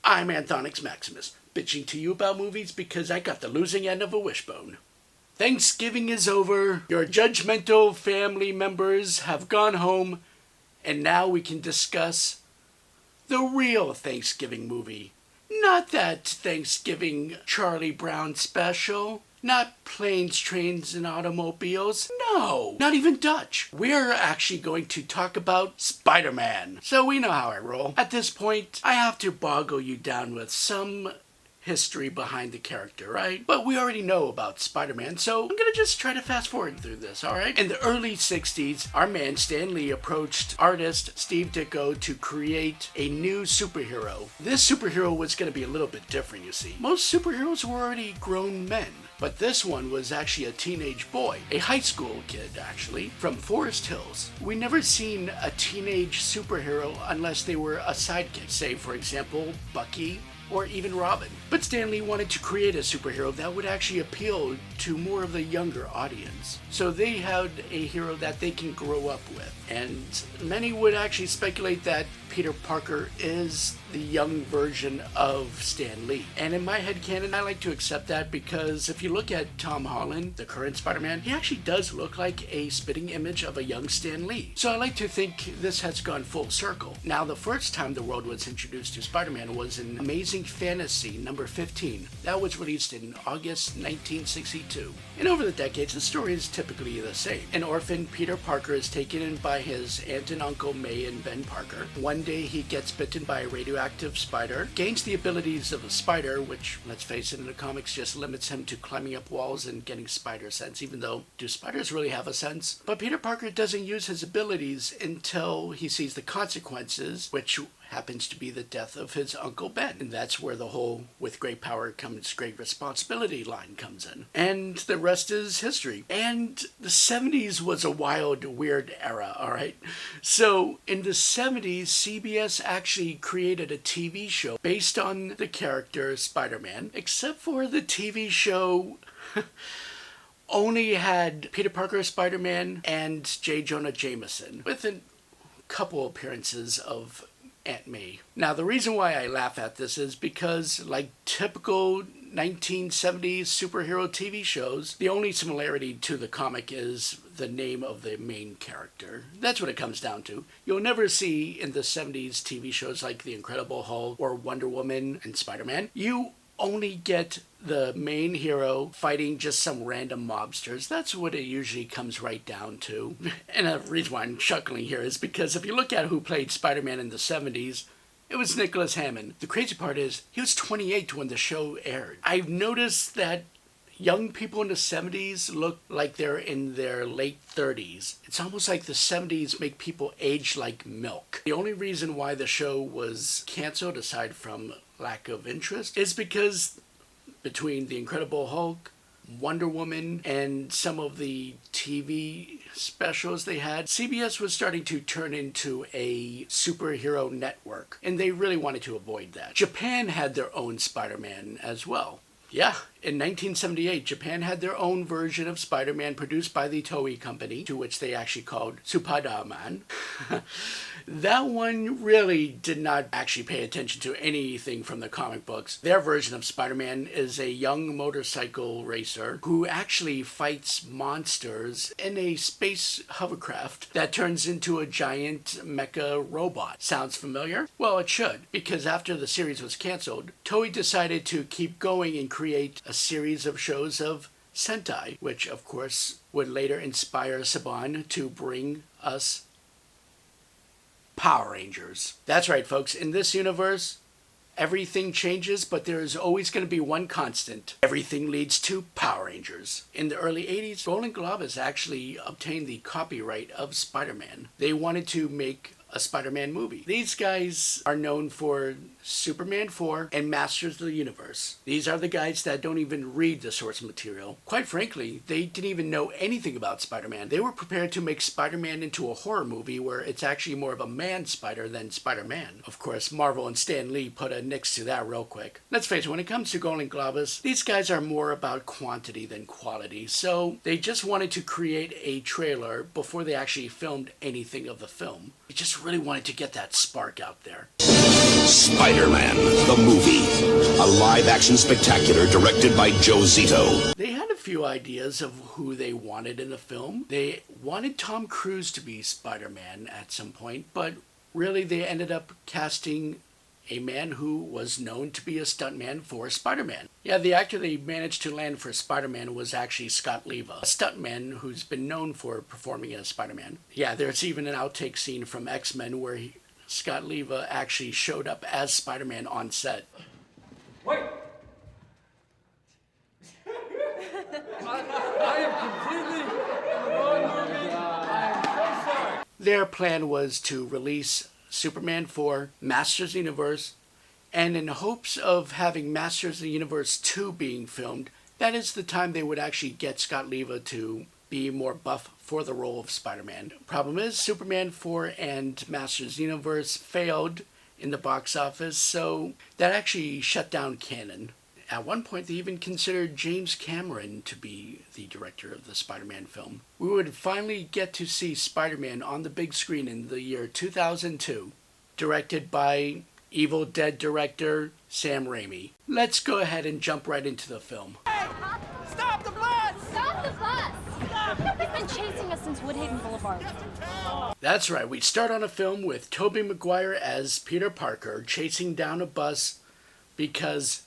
I'm Anthonix Maximus, bitching to you about movies because I got the losing end of a wishbone. Thanksgiving is over, your judgmental family members have gone home, and now we can discuss the real Thanksgiving movie. Not that Thanksgiving Charlie Brown special. Not planes, trains, and automobiles. No, not even Dutch. We're actually going to talk about Spider-Man. So we know how I roll. At this point, I have to boggle you down with some history behind the character, right? But we already know about Spider-Man, so I'm gonna just try to fast forward through this, alright? In the early 60s, our man Stan Lee approached artist Steve Ditko to create a new superhero. This superhero was gonna be a little bit different, you see. Most superheroes were already grown men. But this one was actually a teenage boy, a high school kid actually, from Forest Hills. We never seen a teenage superhero unless they were a sidekick, say for example, Bucky, or even Robin. But Stan Lee wanted to create a superhero that would actually appeal to more of the younger audience. So they had a hero that they can grow up with. And many would actually speculate that Peter Parker is the young version of Stan Lee. And in my headcanon, I like to accept that because if you look at Tom Holland, the current Spider-Man, he actually does look like a spitting image of a young Stan Lee. So I like to think this has gone full circle. Now, the first time the world was introduced to Spider-Man was in Amazing Fantasy number 15. That was released in August 1962. And over the decades, the story is typically the same. An orphan Peter Parker is taken in by his aunt and uncle May and Ben Parker. One day he gets bitten by a radioactive spider, gains the abilities of a spider, which, let's face it, in the comics just limits him to climbing up walls and getting spider sense, even though, do spiders really have a sense? But Peter Parker doesn't use his abilities until he sees the consequences, which happens to be the death of his Uncle Ben. And that's where the whole "with great power comes great responsibility" line comes in. And the rest is history. And the 70s was a wild, weird era, alright? So in the 70s, CBS actually created a TV show based on the character Spider-Man, except for the TV show only had Peter Parker as Spider-Man and J. Jonah Jameson, with a couple appearances of Aunt May. Now, the reason why I laugh at this is because, like typical 1970s superhero TV shows, the only similarity to the comic is the name of the main character. That's what it comes down to. You'll never see in the 70s TV shows like The Incredible Hulk or Wonder Woman and Spider-Man, you only get the main hero fighting just some random mobsters. That's what it usually comes right down to. And the reason why I'm chuckling here is because if you look at who played Spider-Man in the 70s, it was Nicholas Hammond. The crazy part is, he was 28 when the show aired. I've noticed that young people in the 70s look like they're in their late 30s. It's almost like the 70s make people age like milk. The only reason why the show was canceled, aside from lack of interest, is because between The Incredible Hulk, Wonder Woman, and some of the TV specials they had, CBS was starting to turn into a superhero network, and they really wanted to avoid that. Japan had their own Spider-Man as well. Yeah, in 1978, Japan had their own version of Spider-Man produced by the Toei company, to which they actually called Spiderman. That one really did not actually pay attention to anything from the comic books. Their version of Spider-Man is a young motorcycle racer who actually fights monsters in a space hovercraft that turns into a giant mecha robot. Sounds familiar? Well, it should, because after the series was canceled, Toei decided to keep going and create a series of shows of Sentai, which of course would later inspire Saban to bring us Power Rangers. That's right, folks. In this universe, everything changes, but there is always going to be one constant. Everything leads to Power Rangers. In the early 80s, Golden Globus actually obtained the copyright of Spider-Man. They wanted to make a Spider-Man movie. These guys are known for Superman 4 and Masters of the Universe. These are the guys that don't even read the source material. Quite frankly, they didn't even know anything about Spider-Man. They were prepared to make Spider-Man into a horror movie where it's actually more of a man-spider than Spider-Man. Of course, Marvel and Stan Lee put a nix to that real quick. Let's face it, when it comes to Golden Globus, these guys are more about quantity than quality, so they just wanted to create a trailer before they actually filmed anything of the film. It just really wanted to get that spark out there. Spider-Man, the movie. A live-action spectacular directed by Joe Zito. They had a few ideas of who they wanted in the film. They wanted Tom Cruise to be Spider-Man at some point, but really they ended up casting a man who was known to be a stuntman for Spider-Man. Yeah, the actor they managed to land for Spider-Man was actually Scott Leva, a stuntman who's been known for performing as Spider-Man. Yeah, there's even an outtake scene from X-Men where Scott Leva actually showed up as Spider-Man on set. Wait! I am completely in the wrong movie. I am so sorry. Their plan was to release Superman 4, Masters of the Universe, and in hopes of having Masters of the Universe 2 being filmed, that is the time they would actually get Scott Leva to be more buff for the role of Spider-Man. Problem is, Superman 4 and Masters of the Universe failed in the box office, so that actually shut down canon. At one point, they even considered James Cameron to be the director of the Spider-Man film. We would finally get to see Spider-Man on the big screen in the year 2002, directed by Evil Dead director Sam Raimi. Let's go ahead and jump right into the film. Hey! Stop the bus! Stop the bus! Stop! They've been chasing us since Woodhaven Boulevard. That's right, we start on a film with Tobey Maguire as Peter Parker chasing down a bus because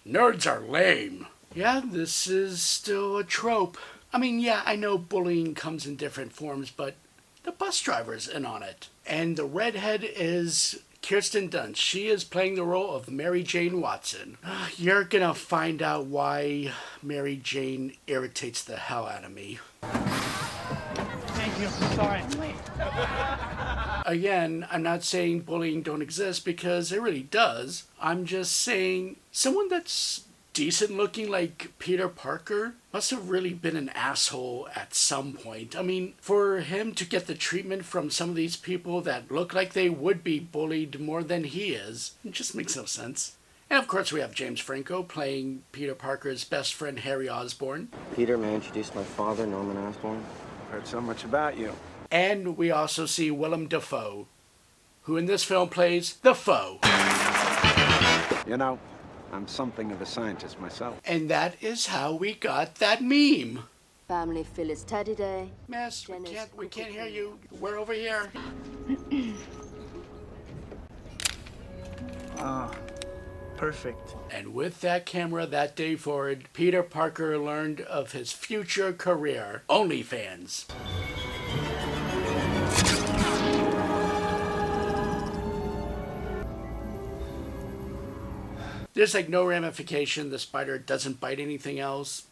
nerds are lame. Yeah, this is still a trope. I mean, yeah, I know bullying comes in different forms, but the bus driver's in on it. And the redhead is Kirsten Dunst. She is playing the role of Mary Jane Watson. You're gonna find out why Mary Jane irritates the hell out of me. Thank you. Sorry, I'm late. Again, I'm not saying bullying don't exist because it really does. I'm just saying someone that's decent looking like Peter Parker must have really been an asshole at some point. I mean, for him to get the treatment from some of these people that look like they would be bullied more than he is, it just makes no sense. And of course we have James Franco playing Peter Parker's best friend Harry Osborne. Peter, may I introduce my father, Norman Osborne? Heard so much about you. And we also see Willem Dafoe, who in this film plays the Foe. You know, I'm something of a scientist myself. And that is how we got that meme. Family Phyllis Teddy Day. Miss, we can't hear you. We're over here. Perfect. And with that camera that day forward, Peter Parker learned of his future career, OnlyFans. There's like no ramification. The spider doesn't bite anything else.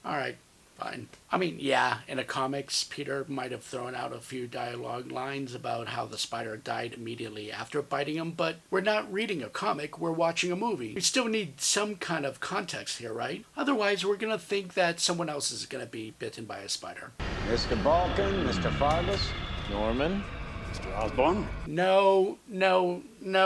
Alright, fine. I mean, yeah, in the comics, Peter might have thrown out a few dialogue lines about how the spider died immediately after biting him, but we're not reading a comic, we're watching a movie. We still need some kind of context here, right? Otherwise, we're gonna think that someone else is gonna be bitten by a spider. Mr. Balkan, Mr. Fargus, Norman? Mr. Osborne? No,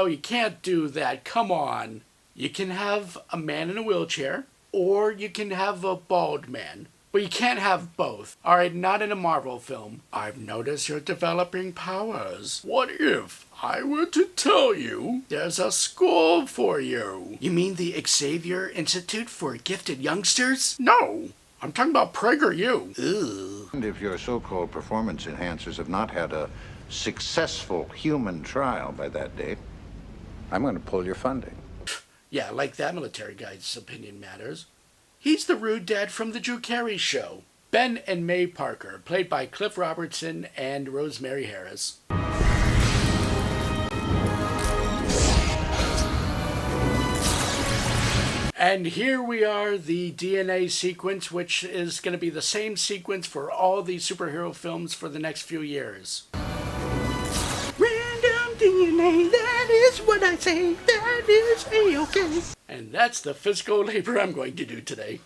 you can't do that. Come on. You can have a man in a wheelchair, or you can have a bald man. But you can't have both. Alright, not in a Marvel film. I've noticed you're developing powers. What if I were to tell you there's a school for you? You mean the Xavier Institute for Gifted Youngsters? No, I'm talking about PragerU. Ew. And if your so-called performance enhancers have not had a successful human trial by that date, I'm going to pull your funding. Yeah, like that military guy's opinion matters. He's the rude dad from the Drew Carey Show. Ben and May Parker, played by Cliff Robertson and Rosemary Harris. And here we are, the DNA sequence, which is going to be the same sequence for all the superhero films for the next few years. Random DNA, that is what I say, that is A-okay. And that's the physical labor I'm going to do today.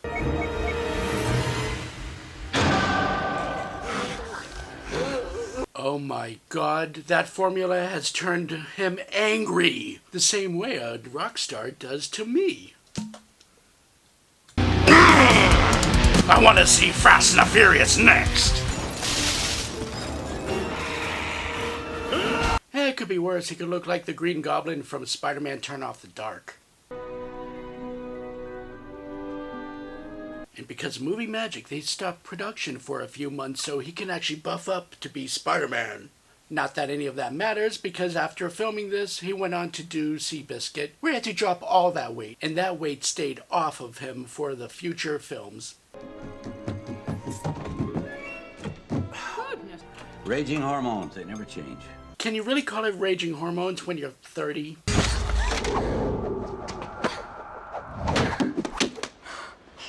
Oh my god, that formula has turned him angry, the same way a rock star does to me. I want to see Fast and the Furious next. that could be worse. He could look like the Green Goblin from Spider-Man Turn Off the Dark. And because of movie magic, they stopped production for a few months so he can actually buff up to be Spider-Man. Not that any of that matters, because after filming this, he went on to do Seabiscuit, where he had to drop all that weight, and that weight stayed off of him for the future films. Goodness. Raging hormones, they never change. Can you really call it raging hormones when you're 30?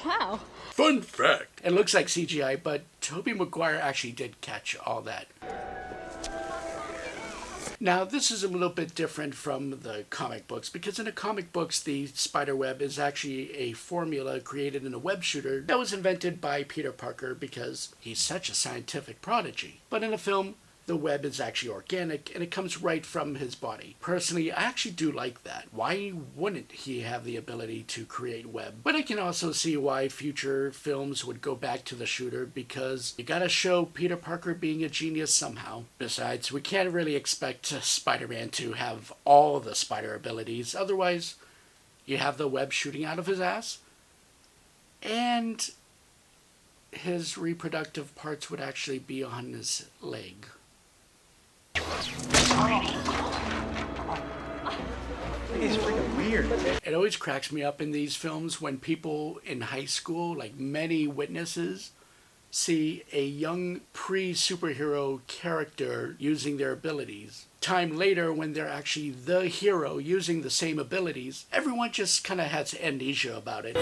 Wow. Fun fact! It looks like CGI, but Tobey Maguire actually did catch all that. Now, this is a little bit different from the comic books, because in the comic books, the spiderweb is actually a formula created in a web shooter that was invented by Peter Parker because he's such a scientific prodigy. But in the film, the web is actually organic, and it comes right from his body. Personally, I actually do like that. Why wouldn't he have the ability to create web? But I can also see why future films would go back to the shooter, because you gotta show Peter Parker being a genius somehow. Besides, we can't really expect Spider-Man to have all the spider abilities. Otherwise, you have the web shooting out of his ass, and his reproductive parts would actually be on his leg. It's freaking weird. It always cracks me up in these films when people in high school, like many witnesses, see a young pre-superhero character using their abilities. Time later, when they're actually the hero using the same abilities, everyone just kind of has amnesia about it.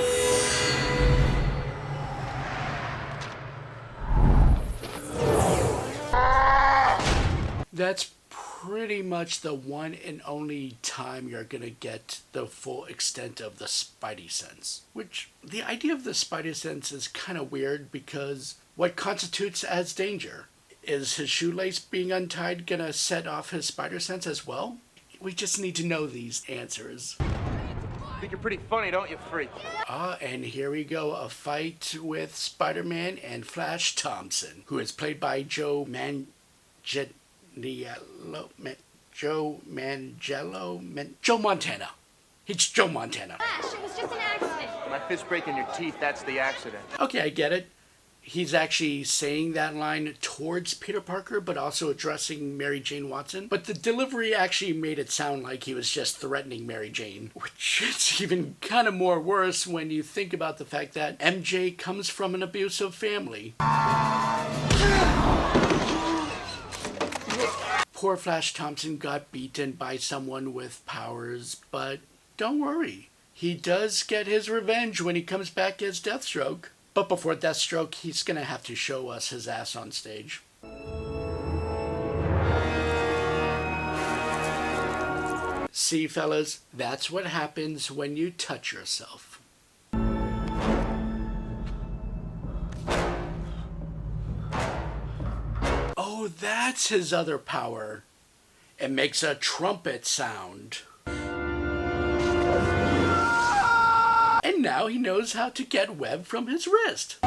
That's pretty much the one and only time you're gonna get the full extent of the Spidey sense. Which, the idea of the Spidey sense is kind of weird, because what constitutes as danger? Is his shoelace being untied gonna set off his spider sense as well? We just need to know these answers. Think you're pretty funny, don't you, freak? And here we go, a fight with Spider-Man and Flash Thompson, who is played by Joe Montana. He's Joe Montana. Flash, it was just an accident. My fist breaking your teeth, that's the accident. Okay, I get it. He's actually saying that line towards Peter Parker, but also addressing Mary Jane Watson. But the delivery actually made it sound like he was just threatening Mary Jane, which is even kind of more worse when you think about the fact that MJ comes from an abusive family. Poor Flash Thompson got beaten by someone with powers, but don't worry. He does get his revenge when he comes back as Deathstroke. But before Deathstroke, he's gonna have to show us his ass on stage. See, fellas, that's what happens when you touch yourself. Oh, that's his other power. It makes a trumpet sound. And now he knows how to get web from his wrist.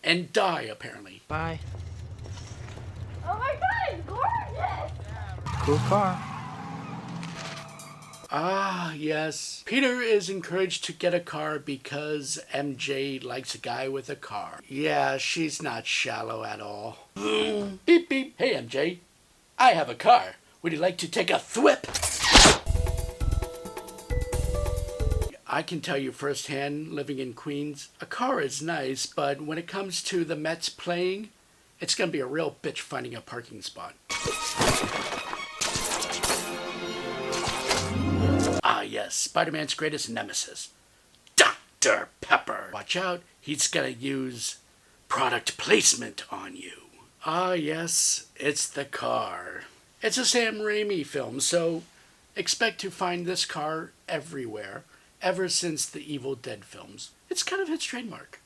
And die, apparently. Bye. Oh my god, it's gorgeous! Cool car. Ah, yes. Peter is encouraged to get a car because MJ likes a guy with a car. Yeah, she's not shallow at all. Beep, beep. Hey, MJ. I have a car. Would you like to take a thwip? I can tell you firsthand, living in Queens, a car is nice, but when it comes to the Mets playing, it's going to be a real bitch finding a parking spot. Ah, yes, Spider-Man's greatest nemesis, Dr. Pepper. Watch out, he's going to use product placement on you. Ah, yes, it's the car. It's a Sam Raimi film, so expect to find this car everywhere. Ever since the Evil Dead films. It's kind of his trademark.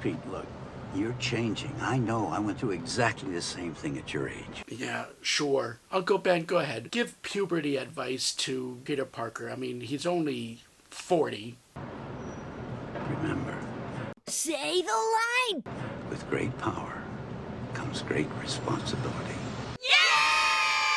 Pete, look, you're changing. I know. I went through exactly the same thing at your age. Yeah, sure. Uncle Ben, go ahead. Give puberty advice to Peter Parker. I mean, he's only 40. Remember, Say the line! with great power comes great responsibility. Yeah!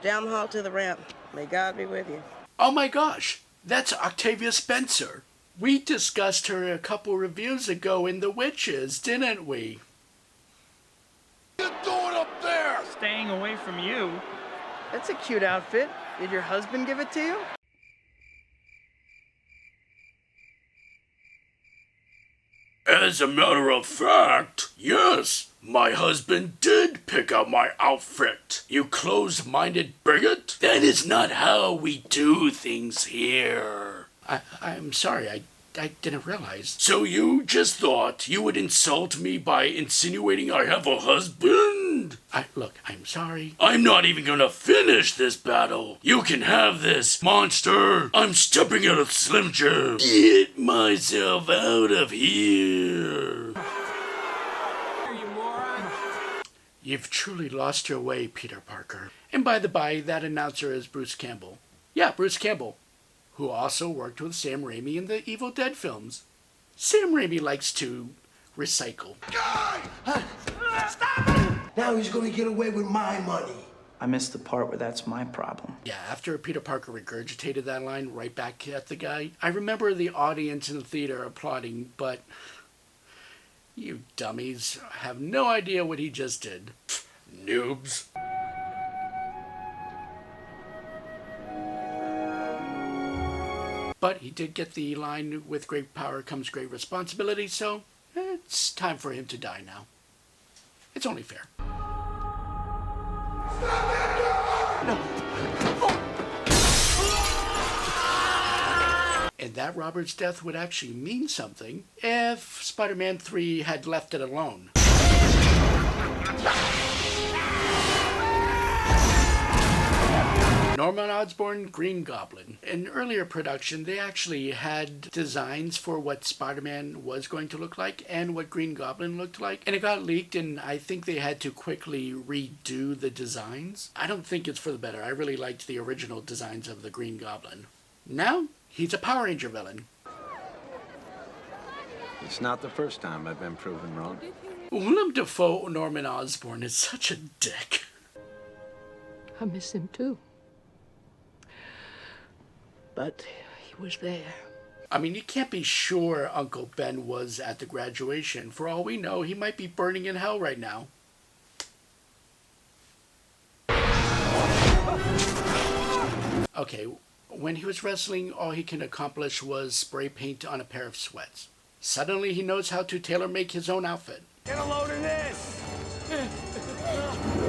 Down the hall to the ramp. May God be with you. Oh my gosh, that's Octavia Spencer. We discussed her a couple reviews ago in The Witches, didn't we? What you doing up there? Staying away from you. That's a cute outfit. Did your husband give it to you? As a matter of fact, yes, my husband did pick out my outfit. You closed-minded bigot? That is not how we do things here. I'm sorry, I didn't realize. So you just thought you would insult me by insinuating I have a husband? Look, I'm sorry. I'm not even gonna finish this battle. You can have this, monster. I'm stepping out of Slim Jim. Get myself out of here. You moron. You've truly lost your way, Peter Parker. And by the by, that announcer is Bruce Campbell. Yeah, Bruce Campbell, who also worked with Sam Raimi in the Evil Dead films. Sam Raimi likes to recycle. Stop it! Now he's gonna get away with my money. I missed the part where that's my problem. Yeah, after Peter Parker regurgitated that line right back at the guy, I remember the audience in the theater applauding, but you dummies have no idea what he just did. Pfft, noobs. But he did get the line, with great power comes great responsibility, so it's time for him to die now. It's only fair. And that Robert's death would actually mean something if Spider-Man 3 had left it alone. Norman Osborn, Green Goblin. In earlier production, they actually had designs for what Spider-Man was going to look like and what Green Goblin looked like. And it got leaked, and I think they had to quickly redo the designs. I don't think it's for the better. I really liked the original designs of the Green Goblin. Now, he's a Power Ranger villain. It's not the first time I've been proven wrong. Willem Dafoe Norman Osborn is such a dick. I miss him too. But he was there. I mean, you can't be sure Uncle Ben was at the graduation. For all we know, he might be burning in hell right now. Okay, when he was wrestling, all he can accomplish was spray paint on a pair of sweats. Suddenly, he knows how to tailor-make his own outfit. Get a load of this.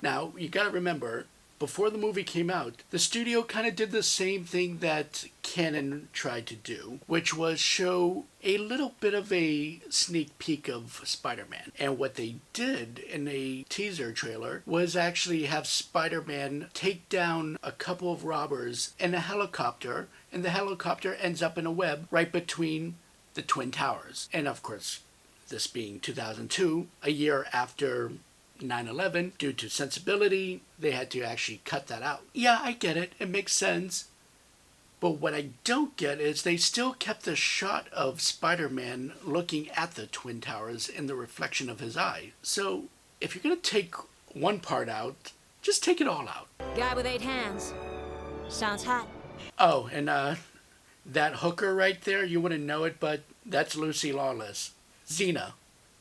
Now, you gotta remember, before the movie came out, the studio kind of did the same thing that Canon tried to do, which was show a little bit of a sneak peek of Spider-Man. And what they did in a teaser trailer was actually have Spider-Man take down a couple of robbers in a helicopter, and the helicopter ends up in a web right between the Twin Towers. And of course, this being 2002, a year after 9/11, due to sensibility, they had to actually cut that out. Yeah, I get it. It makes sense. But what I don't get is they still kept the shot of Spider-Man looking at the Twin Towers in the reflection of his eye. So if you're going to take one part out, just take it all out. Guy with 8 hands. Sounds hot. Oh, and that hooker right there, you wouldn't know it, but that's Lucy Lawless. Xena,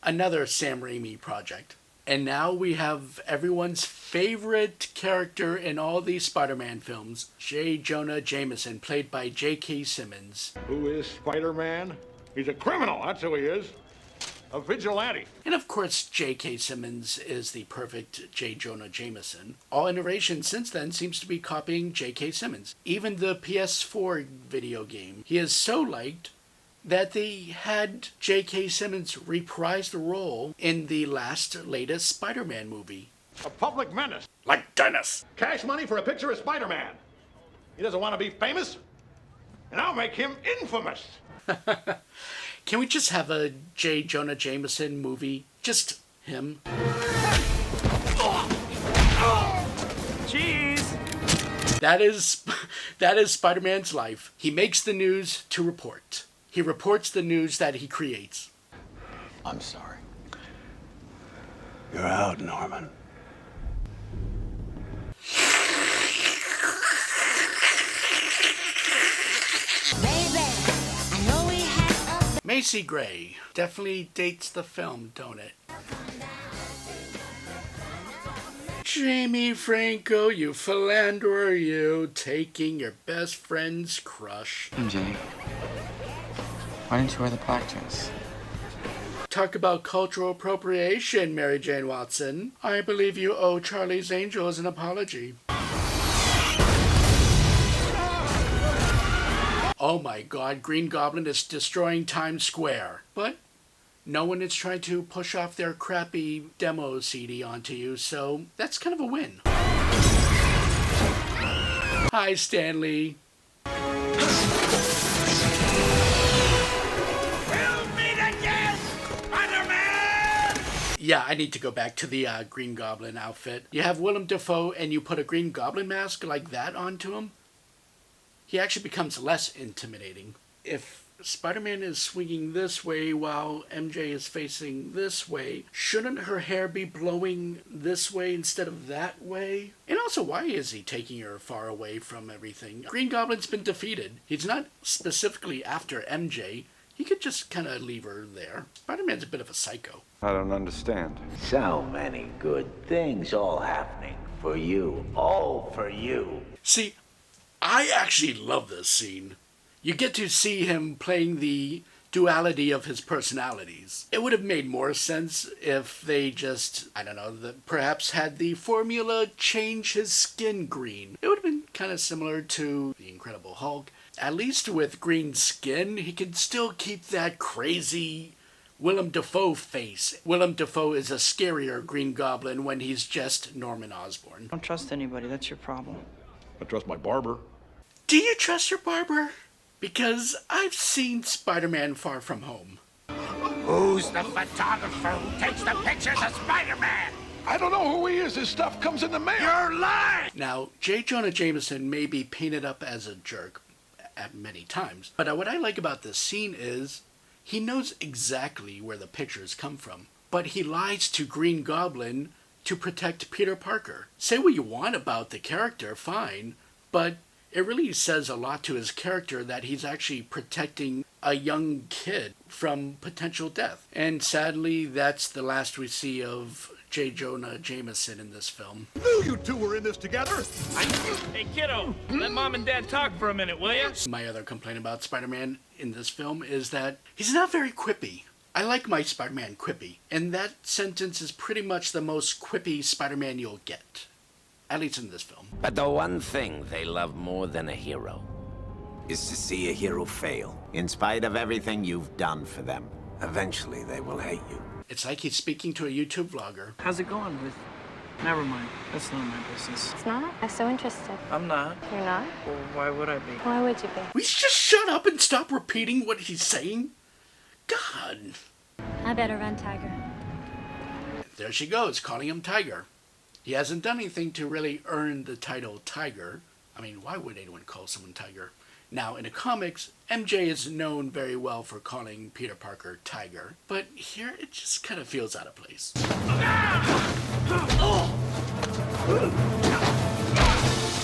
another Sam Raimi project. And now we have everyone's favorite character in all these Spider-Man films, J. Jonah Jameson, played by J.K. Simmons. Who is Spider-Man? He's a criminal, that's who he is. A vigilante. And of course, J.K. Simmons is the perfect J. Jonah Jameson. All innovation since then seems to be copying J.K. Simmons. Even the PS4 video game. He is so liked that they had J.K. Simmons reprise the role in the latest Spider-Man movie. A public menace. Like Dennis. Cash money for a picture of Spider-Man. He doesn't want to be famous, and I'll make him infamous. Can we just have a J. Jonah Jameson movie? Just him. Cheese! That is Spider-Man's life. He makes the news to report. He reports the news that he creates. I'm sorry. You're out, Norman. Macy Gray definitely dates the film, don't it? Jamie Franco, you philanderer, you, taking your best friend's crush. MJ, why didn't you wear the black dress? Talk about cultural appropriation, Mary Jane Watson. I believe you owe Charlie's Angels an apology. Oh my god, Green Goblin is destroying Times Square. But no one is trying to push off their crappy demo CD onto you, so that's kind of a win. Hi, Stanley. Yeah, I need to go back to the Green Goblin outfit. You have Willem Dafoe and you put a Green Goblin mask like that onto him, he actually becomes less intimidating. If Spider-Man is swinging this way while MJ is facing this way, shouldn't her hair be blowing this way instead of that way? And also, why is he taking her far away from everything? Green Goblin's been defeated. He's not specifically after MJ. He could just kind of leave her there. Spider-Man's a bit of a psycho. I don't understand. So many good things all happening for you. All for you. See, I actually love this scene. You get to see him playing the duality of his personalities. It would have made more sense if they just, I don't know, perhaps had the formula change his skin green. It would have been kind of similar to the Incredible Hulk. At least with green skin, he can still keep that crazy Willem Dafoe face. Willem Dafoe is a scarier Green Goblin when he's just Norman Osborn. Don't trust anybody, that's your problem. I trust my barber. Do you trust your barber? Because I've seen Spider-Man Far From Home. Who's the photographer who takes the pictures of Spider-Man? I don't know who he is. His stuff comes in the mail. You're lying! Now, J. Jonah Jameson may be painted up as a jerk at many times, but what I like about this scene is he knows exactly where the pictures come from, but he lies to Green Goblin to protect Peter Parker. Say what you want about the character, fine, but it really says a lot to his character that he's actually protecting a young kid from potential death. And sadly, that's the last we see of J. Jonah Jameson in this film. Knew you two were in this together. Hey, kiddo, let Mom and Dad talk for a minute, will ya? My other complaint about Spider-Man in this film is that he's not very quippy. I like my Spider-Man quippy, and that sentence is pretty much the most quippy Spider-Man you'll get. At least in this film. But the one thing they love more than a hero is to see a hero fail. In spite of everything you've done for them, eventually they will hate you. It's like he's speaking to a YouTube vlogger. How's it going with... Never mind. That's none of my business. It's not? I'm so interested. I'm not. You're not? Well, why would I be? Why would you be? We just shut up and stop repeating what he's saying? God. I better run, Tiger. There she goes, calling him Tiger. He hasn't done anything to really earn the title Tiger. I mean, why would anyone call someone Tiger? Now, in the comics, MJ is known very well for calling Peter Parker Tiger, but here it just kind of feels out of place.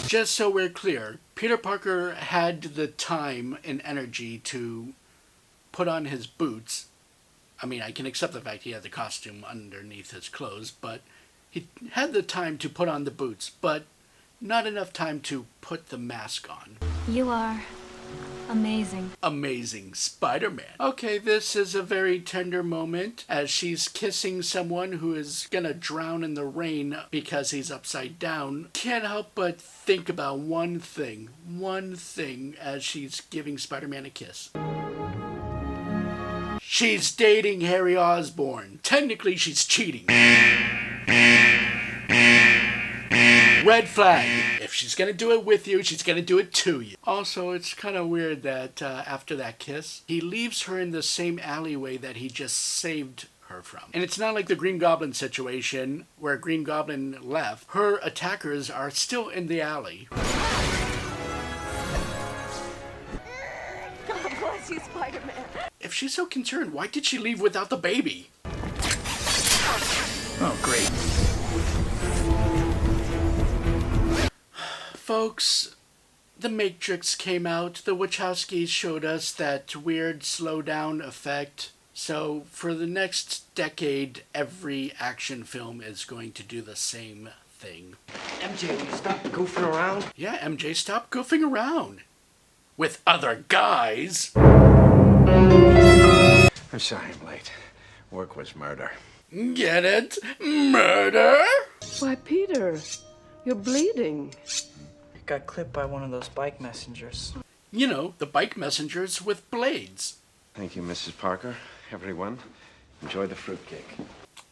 Just so we're clear, Peter Parker had the time and energy to put on his boots. I mean, I can accept the fact he had the costume underneath his clothes, but he had the time to put on the boots, but not enough time to put the mask on. You are amazing. Amazing Spider-Man. Okay, this is a very tender moment as she's kissing someone who is gonna drown in the rain because he's upside down. Can't help but think about one thing as she's giving Spider-Man a kiss. She's dating Harry Osborne. Technically, she's cheating. Red flag. If she's gonna do it with you, she's gonna do it to you. Also, it's kind of weird that after that kiss, he leaves her in the same alleyway that he just saved her from. And it's not like the Green Goblin situation where Green Goblin left. Her attackers are still in the alley. God bless you, Spider-Man. If she's so concerned, why did she leave without the baby? Oh, great. Folks, The Matrix came out, the Wachowskis showed us that weird slowdown effect. So for the next decade, every action film is going to do the same thing. MJ, will you stop goofing around? Yeah, MJ, stop goofing around. With other guys. I'm sorry I'm late. Work was murder. Get it? Murder? Why, Peter, you're bleeding. Got clipped by one of those bike messengers. You know, the bike messengers with blades. Thank you, Mrs. Parker. Everyone, enjoy the fruitcake.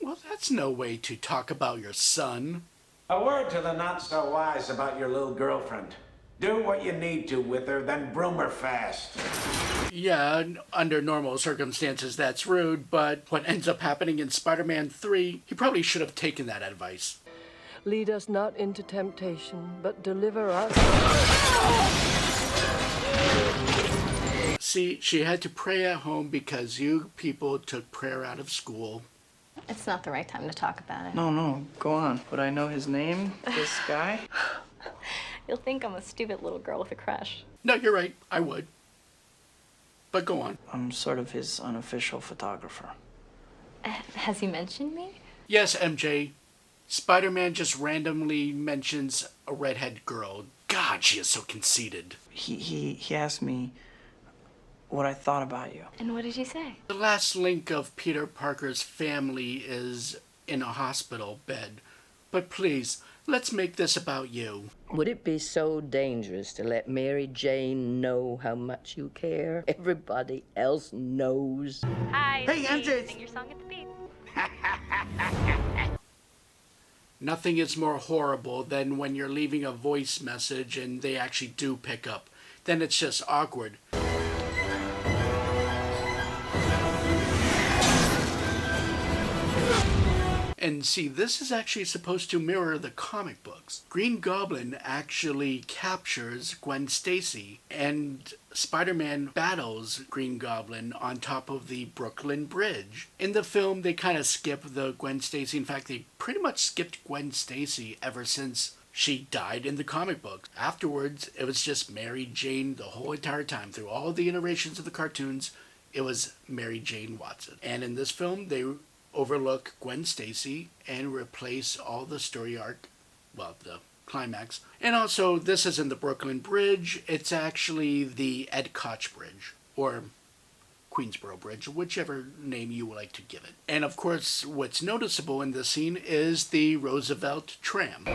Well, that's no way to talk about your son. A word to the not-so-wise about your little girlfriend. Do what you need to with her, then broom her fast. Yeah, under normal circumstances that's rude, but what ends up happening in Spider-Man 3, he probably should have taken that advice. Lead us not into temptation, but deliver us. See, she had to pray at home because you people took prayer out of school. It's not the right time to talk about it. No, go on. Would I know his name? This guy? You'll think I'm a stupid little girl with a crush. No, you're right. I would. But go on. I'm sort of his unofficial photographer. Has he mentioned me? Yes, MJ. Spider-Man just randomly mentions a redhead girl. God, she is so conceited. He asked me what I thought about you. And what did you say? The last link of Peter Parker's family is in a hospital bed. But please, let's make this about you. Would it be so dangerous to let Mary Jane know how much you care? Everybody else knows. Hi, Hey, MJ. Sing your song at the beat. Nothing is more horrible than when you're leaving a voice message and they actually do pick up. Then it's just awkward. And see, this is actually supposed to mirror the comic books. Green Goblin actually captures Gwen Stacy, and Spider-Man battles Green Goblin on top of the Brooklyn Bridge. In the film, they kind of skip the Gwen Stacy. In fact, they pretty much skipped Gwen Stacy ever since she died in the comic books. Afterwards, it was just Mary Jane the whole entire time. Through all the iterations of the cartoons, it was Mary Jane Watson. And in this film, they overlook Gwen Stacy and replace all the story arc, well, the climax. And also, this isn't the Brooklyn Bridge, it's actually the Ed Koch Bridge, or Queensboro Bridge, whichever name you would like to give it. And of course, what's noticeable in this scene is the Roosevelt tram.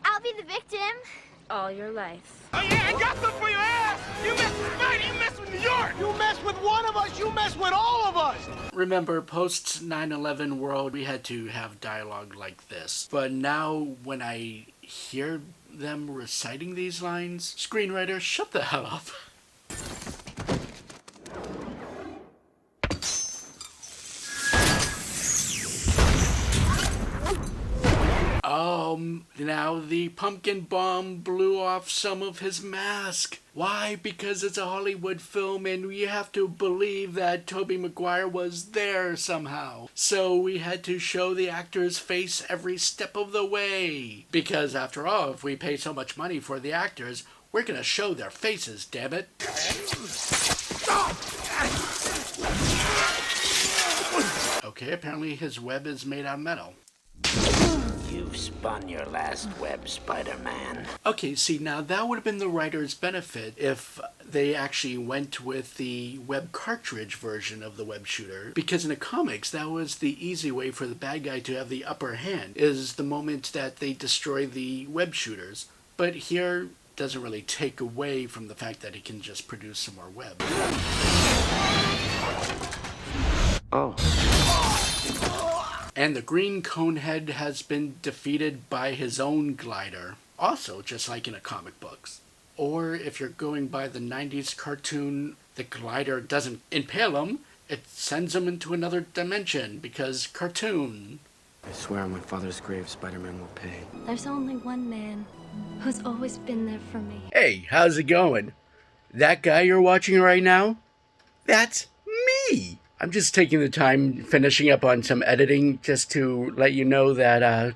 I'll be the victim. All your life. Oh yeah, I got something for your ass! You mess with Spidey, you mess with New York! You mess with one of us, you mess with all of us! Remember, post 9/11 world, we had to have dialogue like this. But now, when I hear them reciting these lines, screenwriter, shut the hell up. Now the pumpkin bomb blew off some of his mask. Why? Because it's a Hollywood film and you have to believe that Tobey Maguire was there somehow. So we had to show the actor's face every step of the way. Because after all, if we pay so much money for the actors, we're gonna show their faces, damn it. Okay, apparently his web is made out of metal. You've spun your last web, Spider-Man. Okay, see, now that would have been the writer's benefit if they actually went with the web cartridge version of the web shooter. Because in the comics, that was the easy way for the bad guy to have the upper hand, is the moment that they destroy the web shooters. But here, doesn't really take away from the fact that he can just produce some more web. Oh. And the green conehead has been defeated by his own glider. Also, just like in the comic books. Or if you're going by the 90s cartoon, the glider doesn't impale him, it sends him into another dimension because cartoon. I swear on my father's grave, Spider-Man will pay. There's only one man who's always been there for me. Hey, how's it going? That guy you're watching right now? That's me! I'm just taking the time finishing up on some editing just to let you know that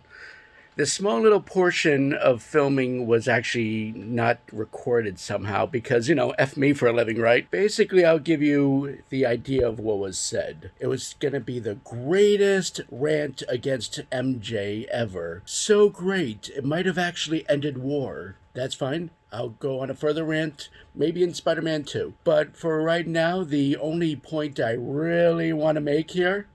this small little portion of filming was actually not recorded somehow because, F me for a living, right? Basically, I'll give you the idea of what was said. It was going to be the greatest rant against MJ ever. So great, it might have actually ended war. That's fine. I'll go on a further rant, maybe in Spider-Man 2. But for right now, the only point I really want to make here...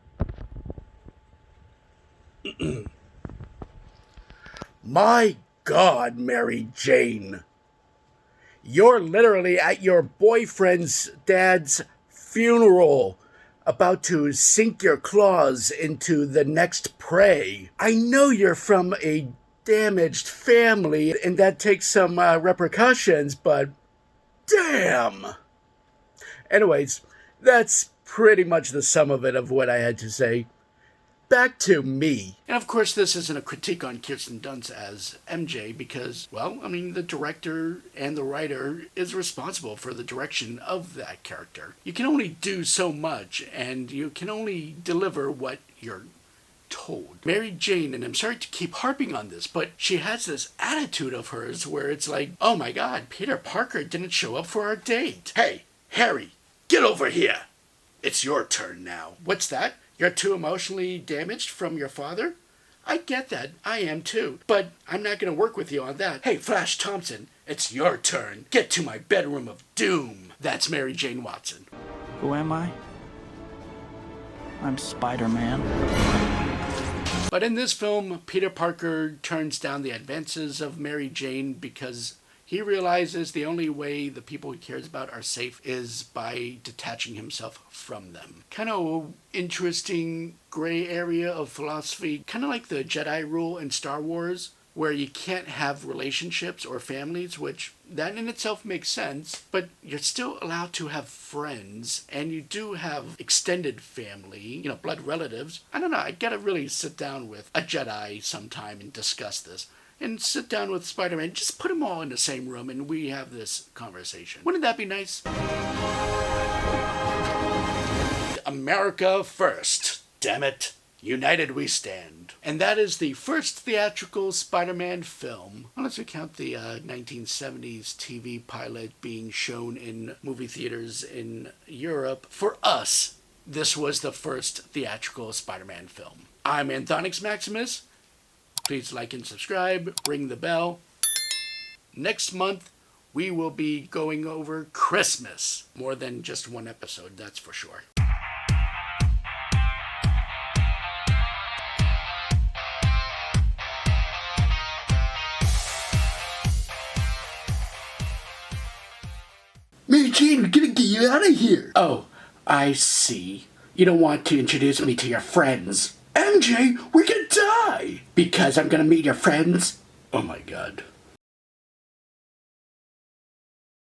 My God, Mary Jane. You're literally at your boyfriend's dad's funeral, about to sink your claws into the next prey. I know you're from a damaged family, and that takes some repercussions, but damn! Anyways, that's pretty much the sum of it of what I had to say. Back to me. And of course, this isn't a critique on Kirsten Dunst as MJ because, the director and the writer is responsible for the direction of that character. You can only do so much, and you can only deliver what you're told. Mary Jane, and I'm sorry to keep harping on this, but she has this attitude of hers where it's like, oh my God, Peter Parker didn't show up for our date. Hey, Harry, get over here. It's your turn now. What's that? You're too emotionally damaged from your father? I get that. I am too. But I'm not going to work with you on that. Hey, Flash Thompson, it's your turn. Get to my bedroom of doom. That's Mary Jane Watson. Who am I? I'm Spider-Man. But in this film, Peter Parker turns down the advances of Mary Jane because he realizes the only way the people he cares about are safe is by detaching himself from them. Kind of interesting gray area of philosophy, kind of like the Jedi rule in Star Wars, where you can't have relationships or families, which that in itself makes sense, but you're still allowed to have friends, and you do have extended family, blood relatives. I don't know, I gotta really sit down with a Jedi sometime and discuss this. And sit down with Spider-Man, just put them all in the same room and we have this conversation. Wouldn't that be nice? America first. Damn it. United we stand. And that is the first theatrical Spider-Man film. Unless we count the 1970s TV pilot being shown in movie theaters in Europe. For us, this was the first theatrical Spider-Man film. I'm Anthonix Maximus. Please like and subscribe, ring the bell. Next month, we will be going over Christmas. More than just one episode, that's for sure. Mary Jane, we're gonna get you out of here. Oh, I see. You don't want to introduce me to your friends. MJ, we're gonna die! Because I'm gonna meet your friends? Oh my God.